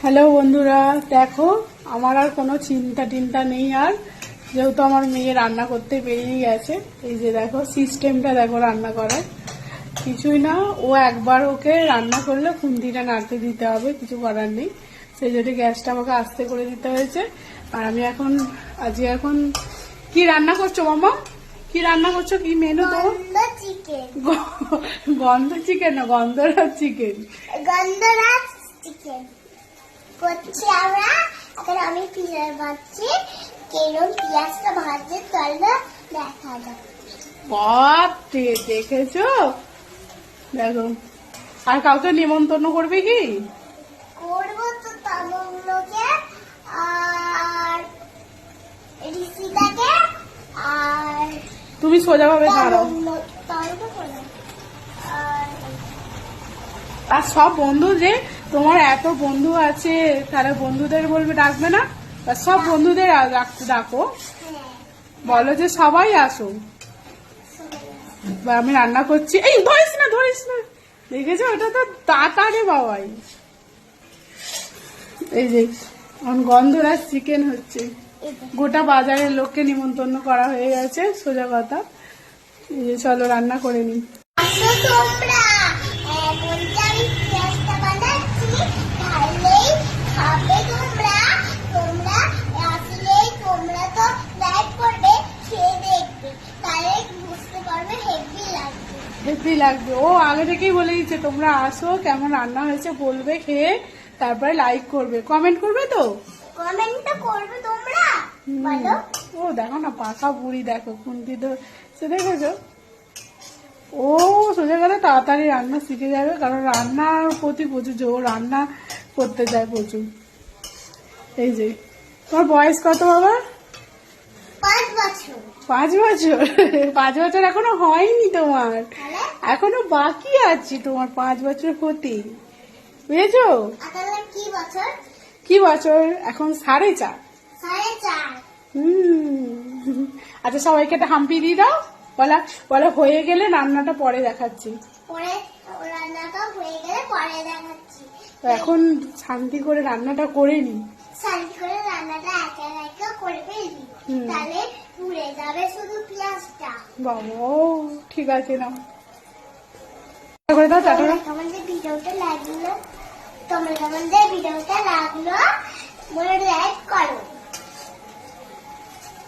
Hello বন্ধুরা, দেখো আমার আর কোনো চিন্তা টিন্তা নেই। আর যেহেতু আমার মেয়ে রান্না করতে বেরিয়ে গেছে, এই যে দেখো সিস্টেমটা দেখো রান্না করার কিছুই না। ও একবার ওকে রান্না করলে খুন্তিটা নাড়তে দিতে হবে, কিছু করার নেই। সেই জন্য গ্যাসটা আমাকে আস্তে করে দিতে হয়েছে। আর আমি এখন এখন কি রান্না করছো মামা? কি রান্না করছো? কি মেনু তো? গন্ধ চিকেন না, গন্ধরাজ চিকেন। গন্ধরাজ চিকেন করছি আমরা। এখন আমি পিঁয়াজ ভাজছি, কেরম পিঁয়াজটা ভাজছে চলো দেখা যাক। বাপরে, দেখেছো? দেখো, আর কাউকে নিমন্ত্রণ করবে কি? করবো তো তামুকে আর ঋষিতাকে আর তুমি সোজাভাবে দাঁড়াও। আর সব বন্ধু, যে তোমার এত বন্ধু আছে, তারা বন্ধুদের বলবে ডাকবে না? আর সব বন্ধুদের ডাকো, বলো যে সবাই আসো। আমি রান্না করছি। এই ধরিস না, ধরিস না। দেখেছো, ওটা তো তাড়াতাড়ি বাবাই। এই যে গন্ধরাজ চিকেন হচ্ছে, গোটা বাজারের লোককে নিমন্ত্রণ করা হয়ে গেছে, সোজা কথা। এই যে চলো রান্না করে নি। হেভি লাগবে। ও আগে থেকেই বলে দিচ্ছে তোমরা আসো, কেমন রান্না হয়েছে বলবে, খেয়ে তারপরে লাইক করবে, কমেন্ট করবে। তো কমেন্টটা করবে তোমরা বলো। ও দেখো না, পাকা বুড়ি দেখো খুন্তি সে দেখেছো। ও সোজা কথা তাড়াতাড়ি রান্না শিখে যাবে, কারণ রান্নার প্রতি প্রচুর জোর, রান্না করতে যায় প্রচুর। এই যে তোমার বয়স কত বাবা? 5 বছর। 5 বছর? 5 বছর এখনো হয়নি তোমার, এখনো বাকি আছে তোমার 5 বছর হতে, বুঝেছো? কি বছর? কি বছর? এখন 4.5। 4.5। আচ্ছা, সবাইকে একটা হাম্পি দিয়ে দাও। বলা হয়ে গেলে রান্নাটা পরে দেখাচ্ছি। পরে রান্নাটা হয়ে গেলে পরে দেখাচ্ছি। তো এখন শান্তি করে রান্নাটা করে নি। শান্তি করে রান্নাটা একা একা করে ফেলবি, তাহলে পুড়ে যাবে শুধু পেঁয়াজটা। বাবা, ঠিক আছে না করে দাও চাটা। তোমাদের ভিডিওটা লাগলো, মনে লাইক করো।